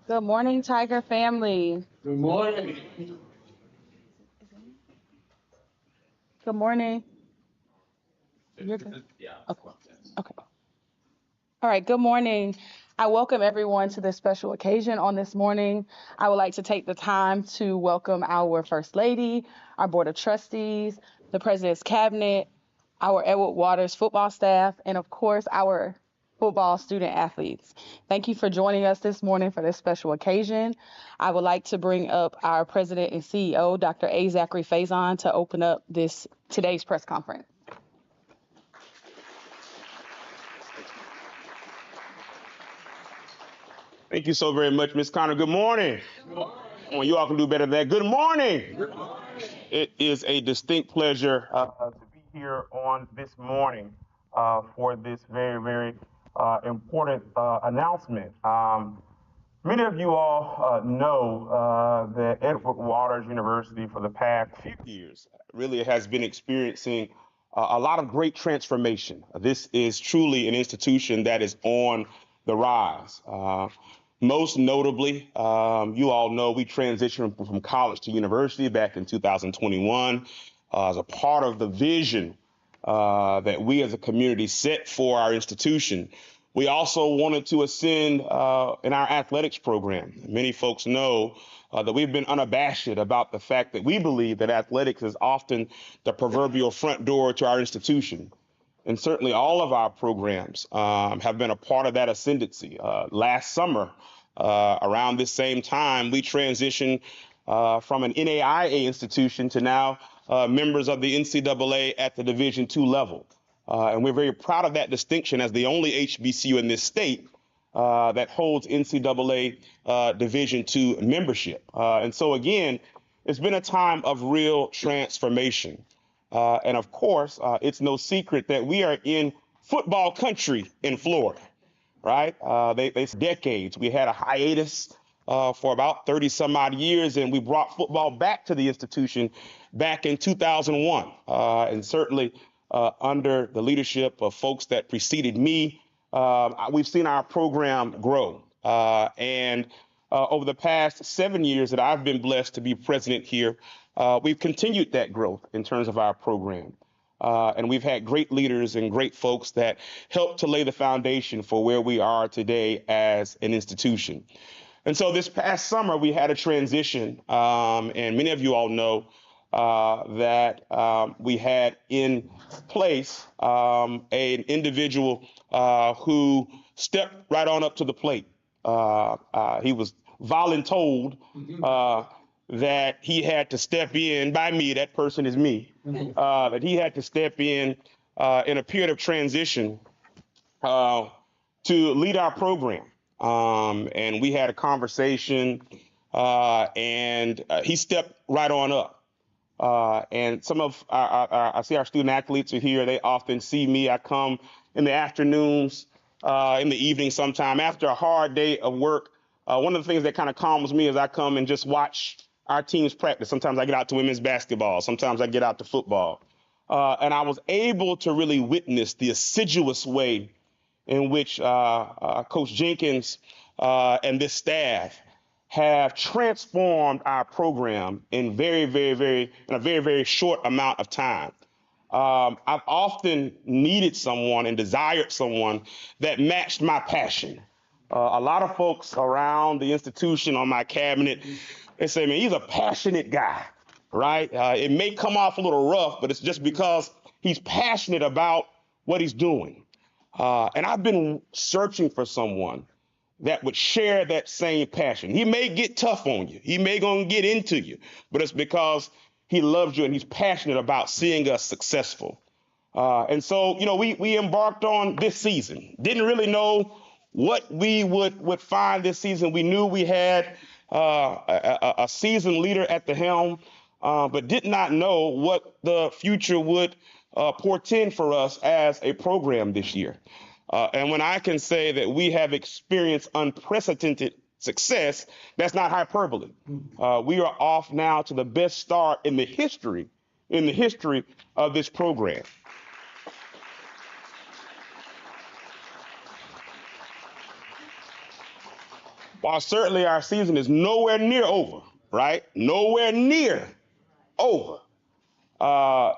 Good morning, Tiger family. Good morning. Good morning. You're good. Yeah. Okay. Okay. All right. Good morning. I welcome everyone to this special occasion on this morning. I would like to take the time to welcome our First Lady, our Board of Trustees, the President's Cabinet, our Edward Waters football staff, and of course, our football student athletes. Thank you for joining us this morning for this special occasion. I would like to bring up our President and CEO, Dr. A. Zachary Faison, to open up today's press conference. Thank you so very much, Ms. Connor. Good morning. Good morning. Come on, you all can do better than that. Good morning. Good morning. It is a distinct pleasure to be here on this morning for this very, very important announcement. Many of you all know that Edward Waters University for the past few years really has been experiencing a lot of great transformation. This is truly an institution that is on the rise. Most notably, you all know we transitioned from college to university back in 2021 as a part of the vision that we as a community set for our institution. We also wanted to ascend in our athletics program. Many folks know that we've been unabashed about the fact that we believe that athletics is often the proverbial front door to our institution. And certainly all of our programs have been a part of that ascendancy. Last summer, around this same time, we transitioned from an NAIA institution to now members of the NCAA at the Division II level. And we're very proud of that distinction as the only HBCU in this state that holds NCAA Division II membership. And so, again, it's been a time of real transformation. And of course, it's no secret that we are in football country in Florida, right? They decades. We had a hiatus for about 30 some odd years, and we brought football back to the institution back in 2001. And certainly under the leadership of folks that preceded me, we've seen our program grow. And over the past 7 years that I've been blessed to be president here, we've continued that growth in terms of our program. And we've had great leaders and great folks that helped to lay the foundation for where we are today as an institution. And so this past summer, we had a transition, and many of you all know that we had in place an individual who stepped right on up to the plate. He was voluntold that he had to step in by me, that person is me, that he had to step in a period of transition to lead our program. And we had a conversation and he stepped right on up. And some of I see our student athletes are here. They often see me. I come in the afternoons, in the evening sometime after a hard day of work. One of the things that kind of calms me is I come and just watch our teams practice. Sometimes I get out to women's basketball. Sometimes I get out to football. And I was able to really witness the assiduous way in which Coach Jenkins and this staff have transformed our program in a very short amount of time. I've often needed someone and desired someone that matched my passion. A lot of folks around the institution on my cabinet, they say, man, he's a passionate guy, right? It may come off a little rough, but it's just because he's passionate about what he's doing. And I've been searching for someone that would share that same passion. He may get tough on you. He may gonna get into you, but it's because he loves you and he's passionate about seeing us successful. And so, you know, we embarked on this season. Didn't really know what we would find this season. We knew we had a seasoned leader at the helm, but did not know what the future would portend for us as a program this year. And when I can say that we have experienced unprecedented success, that's not hyperbole. We are off now to the best start in the history of this program. While certainly our season is nowhere near over, right? Nowhere near over.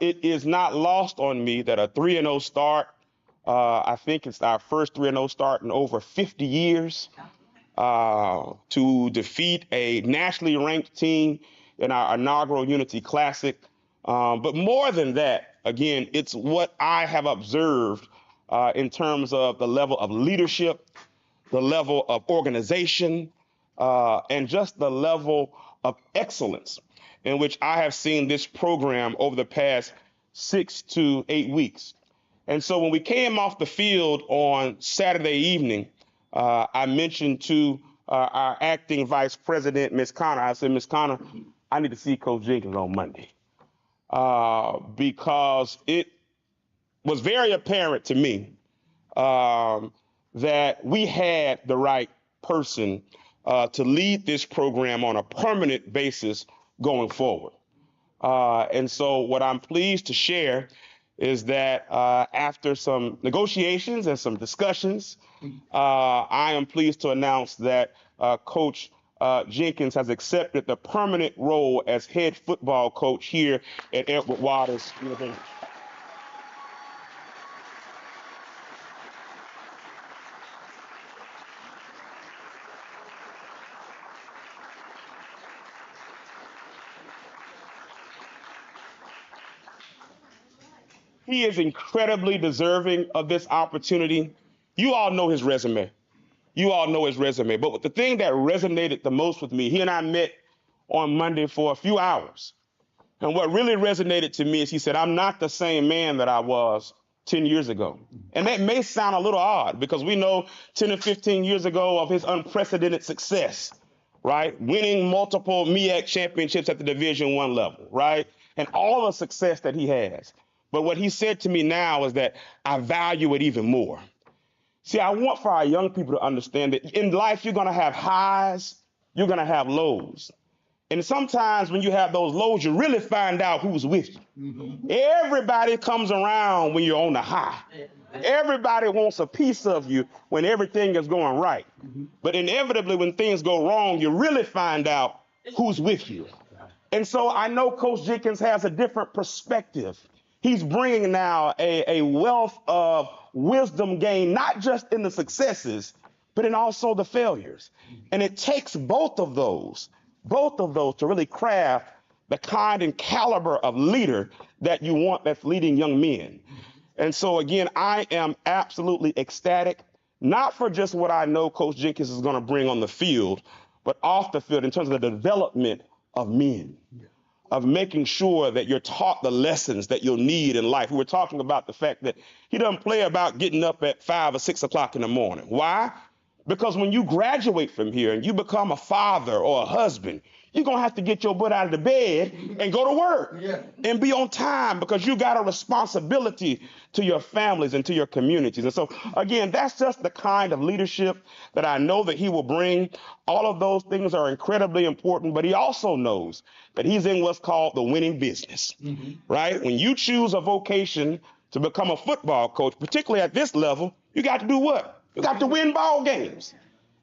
It is not lost on me that a 3-0 start, I think it's our first 3-0 start in over 50 years, to defeat a nationally ranked team in our inaugural Unity Classic. But more than that, again, it's what I have observed in terms of the level of leadership, the level of organization, and just the level of excellence in which I have seen this program over the past 6 to 8 weeks. And so when we came off the field on Saturday evening, I mentioned to our acting vice president, Ms. Connor, I said, Ms. Connor, I need to see Coach Jenkins on Monday, because it was very apparent to me that we had the right person to lead this program on a permanent basis going forward. And so what I'm pleased to share is that after some negotiations and some discussions, I am pleased to announce that Coach Jenkins has accepted the permanent role as head football coach here at Edward Waters University. He is incredibly deserving of this opportunity. You all know his resume. But the thing that resonated the most with me, he and I met on Monday for a few hours. And what really resonated to me is he said, I'm not the same man that I was 10 years ago. And that may sound a little odd because we know 10 or 15 years ago of his unprecedented success, right? Winning multiple MEAC championships at the Division I level, right? And all the success that he has. But what he said to me now is that I value it even more. See, I want for our young people to understand that in life, you're going to have highs, you're going to have lows. And sometimes when you have those lows, you really find out who's with you. Mm-hmm. Everybody comes around when you're on the high. Everybody wants a piece of you when everything is going right. Mm-hmm. But inevitably, when things go wrong, you really find out who's with you. And so I know Coach Jenkins has a different perspective. He's bringing now a wealth of wisdom gained, not just in the successes, but in also the failures. And it takes both of those to really craft the kind and caliber of leader that you want that's leading young men. And so, again, I am absolutely ecstatic, not for just what I know Coach Jenkins is going to bring on the field, but off the field in terms of the development of men. Of making sure that you're taught the lessons that you'll need in life. We were talking about the fact that he doesn't play about getting up at 5 or 6 o'clock in the morning. Why? Because when you graduate from here and you become a father or a husband, you're going to have to get your butt out of the bed and go to work and be on time because you got a responsibility to your families and to your communities. And so, again, that's just the kind of leadership that I know that he will bring. All of those things are incredibly important, but he also knows that he's in what's called the winning business, right? When you choose a vocation to become a football coach, particularly at this level, you got to do what? You got to win ball games.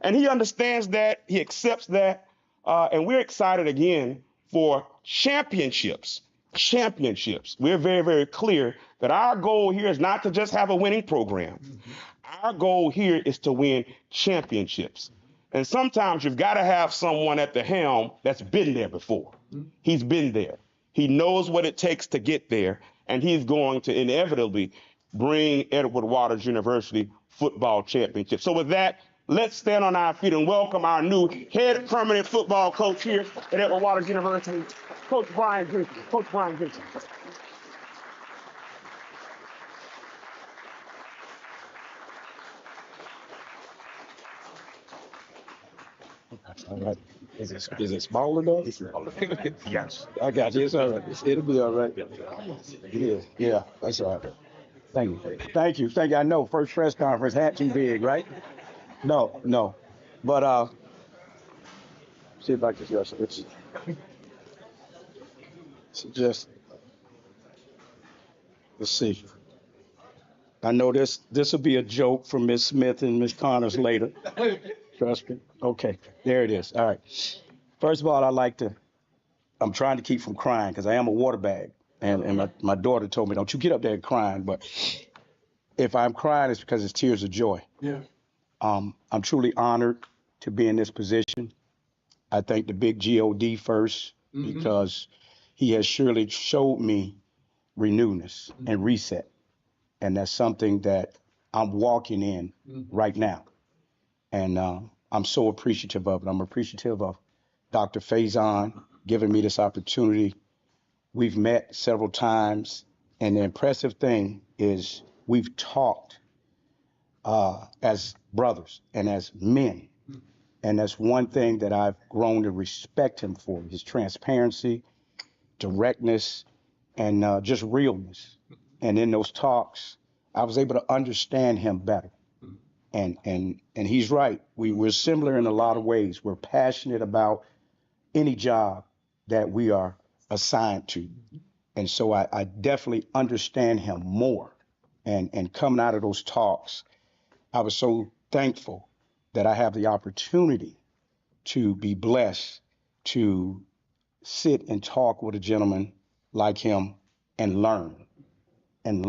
And he understands that, he accepts that, and we're excited again for championships. Championships. We're very, very clear that our goal here is not to just have a winning program. Our goal here is to win championships. And sometimes you've got to have someone at the helm that's been there before. He's been there. He knows what it takes to get there, and he's going to inevitably bring Edward Waters University football championship. So with that, let's stand on our feet and welcome our new head permanent football coach here at Edward Waters University, Coach Brian Gibson. Coach Brian Gibson. All right. Is it small enough? Yes. I got you. It's all right. It'll be all right. It is. Yeah, that's all right. Thank you. Thank you. Thank you. I know first press conference hat too big, right? No. But see if I can just let's see. I know this will be a joke from Miss Smith and Miss Connors later. Trust me. Okay, there it is. All right. First of all, I'm trying to keep from crying because I am a water bag. And my daughter told me, don't you get up there crying. But if I'm crying, it's because it's tears of joy. Yeah. I'm truly honored to be in this position. I thank the big God first because he has surely showed me renewedness and reset. And that's something that I'm walking in right now. And I'm so appreciative of it. I'm appreciative of Dr. Faison giving me this opportunity. We've met several times. And the impressive thing is we've talked as brothers and as men. And that's one thing that I've grown to respect him for, his transparency, directness, and just realness. And in those talks, I was able to understand him better. And he's right. We're similar in a lot of ways. We're passionate about any job that we are assigned to. And so I definitely understand him more. And coming out of those talks, I was so thankful that I have the opportunity to be blessed to sit and talk with a gentleman like him and learn. And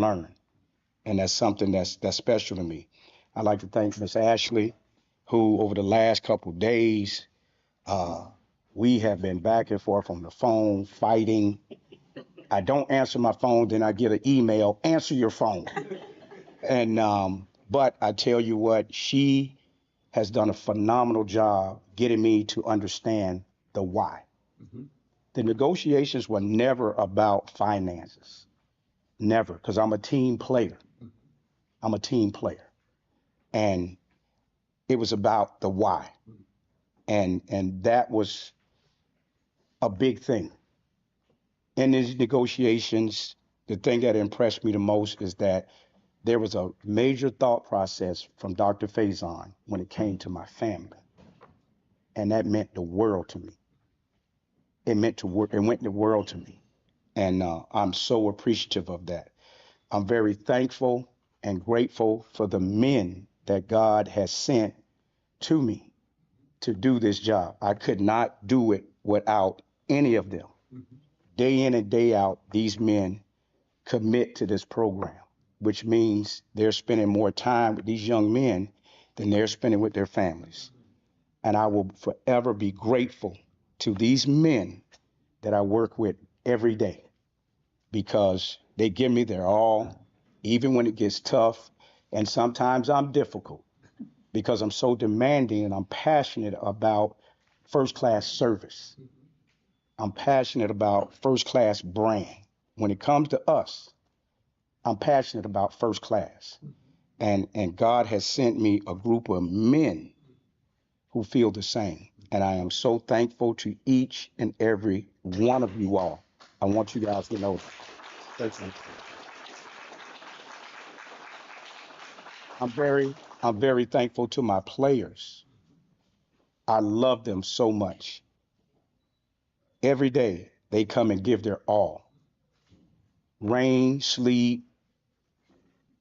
that's something that's special to me. I'd like to thank Miss Ashley, who over the last couple of days, we have been back and forth on the phone fighting. I don't answer my phone, then I get an email, answer your phone. And but I tell you what, she has done a phenomenal job getting me to understand the why. The negotiations were never about finances. Never, because I'm a team player. And it was about the why. And that was a big thing. In these negotiations, the thing that impressed me the most is that there was a major thought process from Dr. Faison when it came to my family. And that meant the world to me. It went the world to me. And I'm so appreciative of that. I'm very thankful and grateful for the men that God has sent to me to do this job. I could not do it without any of them. Day in and day out, these men commit to this program, which means they're spending more time with these young men than they're spending with their families. And I will forever be grateful to these men that I work with every day because they give me their all, even when it gets tough. And sometimes I'm difficult because I'm so demanding and I'm passionate about first-class service. I'm passionate about first-class brand. When it comes to us, I'm passionate about first class. And God has sent me a group of men who feel the same. And I am so thankful to each and every one of you all. I want you guys to know that. I'm very thankful to my players. I love them so much. Every day they come and give their all. Rain, sleet,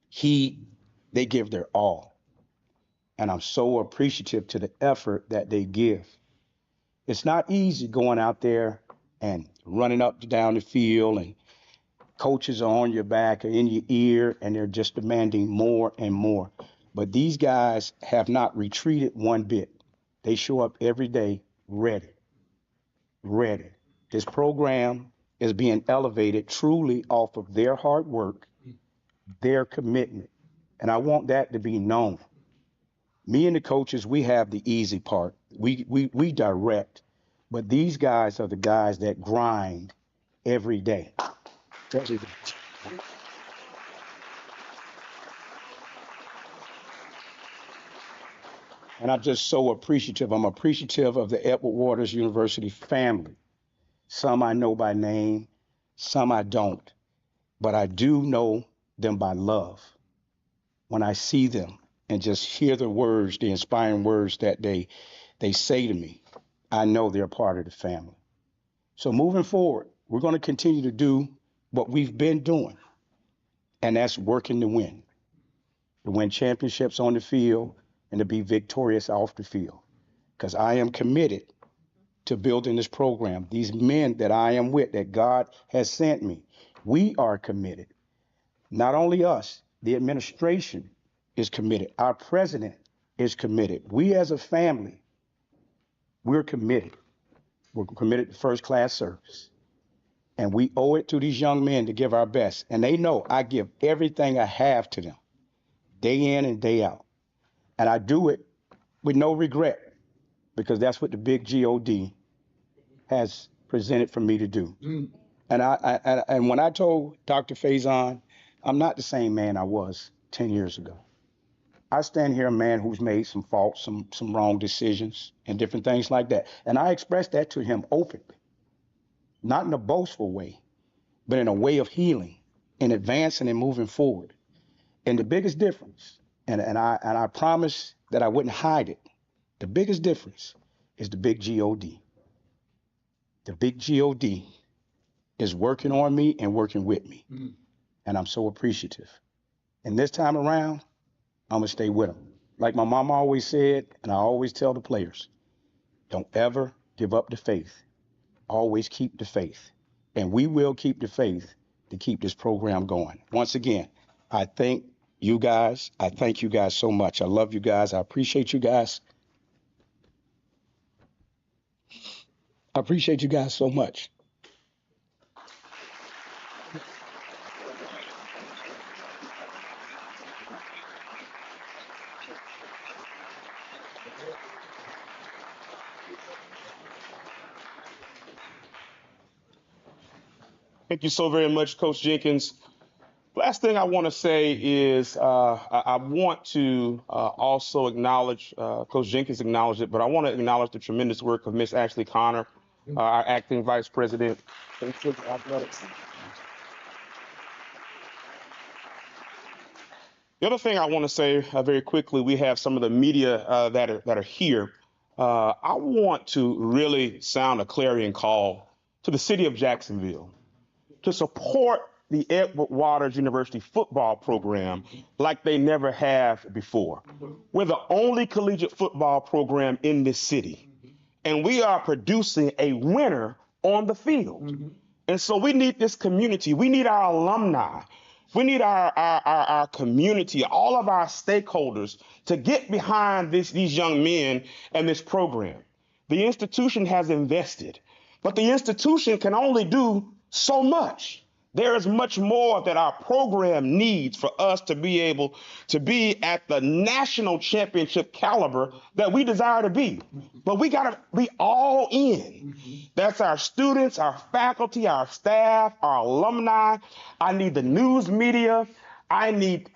heat, they give their all. And I'm so appreciative to the effort that they give. It's not easy going out there and running up and down the field, and coaches are on your back or in your ear, and they're just demanding more and more. But these guys have not retreated one bit. They show up every day ready, ready. This program is being elevated truly off of their hard work, their commitment. And I want that to be known. Me and the coaches, we have the easy part. We direct, but these guys are the guys that grind every day. And I'm just so appreciative. I'm appreciative of the Edward Waters University family. Some I know by name, some I don't, but I do know them by love. When I see them and just hear the words, the inspiring words that they say to me, I know they're part of the family. So moving forward, we're going to continue to do what we've been doing, and that's working to win championships on the field and to be victorious off the field. Because I am committed to building this program. These men that I am with, that God has sent me, we are committed. Not only us, the administration is committed. Our president is committed. We as a family, we're committed. We're committed to first class service. And we owe it to these young men to give our best. And they know I give everything I have to them, day in and day out. And I do it with no regret, because that's what the big God has presented for me to do. And when I told Dr. Faison, I'm not the same man I was 10 years ago. I stand here a man who's made some faults, some wrong decisions and different things like that. And I expressed that to him openly, not in a boastful way, but in a way of healing and advancing and moving forward. And the biggest difference, and I promised that I wouldn't hide it, the biggest difference is the big God. The big God is working on me and working with me. And I'm so appreciative. And this time around, I'm going to stay with them. Like my mama always said, and I always tell the players, don't ever give up the faith. Always keep the faith. And we will keep the faith to keep this program going. Once again, I thank you guys. I thank you guys so much. I love you guys. I appreciate you guys. I appreciate you guys so much. Thank you so very much, Coach Jenkins. Last thing I want to say is I want to also acknowledge, Coach Jenkins acknowledged it, but I want to acknowledge the tremendous work of Miss Ashley Connor, our acting vice president. The other thing I want to say very quickly, we have some of the media that are here. I want to really sound a clarion call to the city of Jacksonville to support the Edward Waters University football program like they never have before. We're the only collegiate football program in this city, and we are producing a winner on the field. And so we need this community. We need our alumni. We need our community, all of our stakeholders to get behind these young men and this program. The institution has invested, but the institution can only do so much. There is much more that our program needs for us to be able to be at the national championship caliber that we desire to be. But we got to be all in. That's our students, our faculty, our staff, our alumni. I need the news media. I need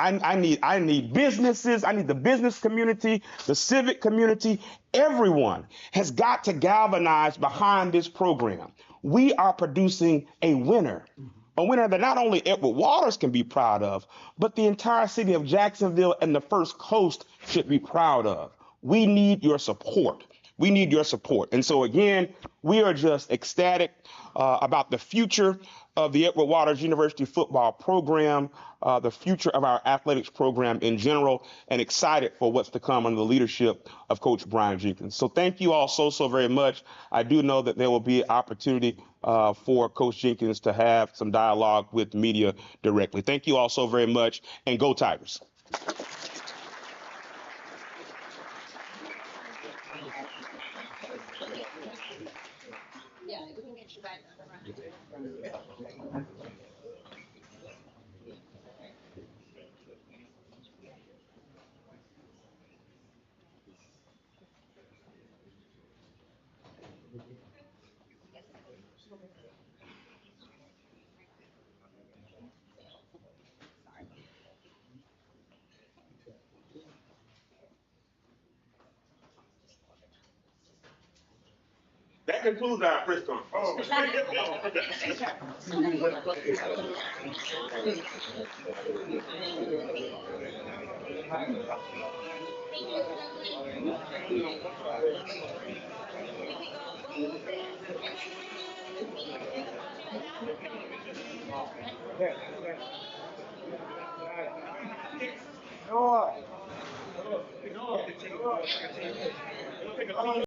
businesses. I need the business community, the civic community. Everyone has got to galvanize behind this program. We are producing a winner that not only Edward Waters can be proud of, but the entire city of Jacksonville and the First Coast should be proud of. We need your support. We need your support. And so again, we are just ecstatic about the future of the Edward Waters University football program, the future of our athletics program in general, and excited for what's to come under the leadership of Coach Brian Jenkins. So thank you all so very much. I do know that there will be opportunity for Coach Jenkins to have some dialogue with media directly. Thank you all so very much, and go Tigers. That concludes our press conference.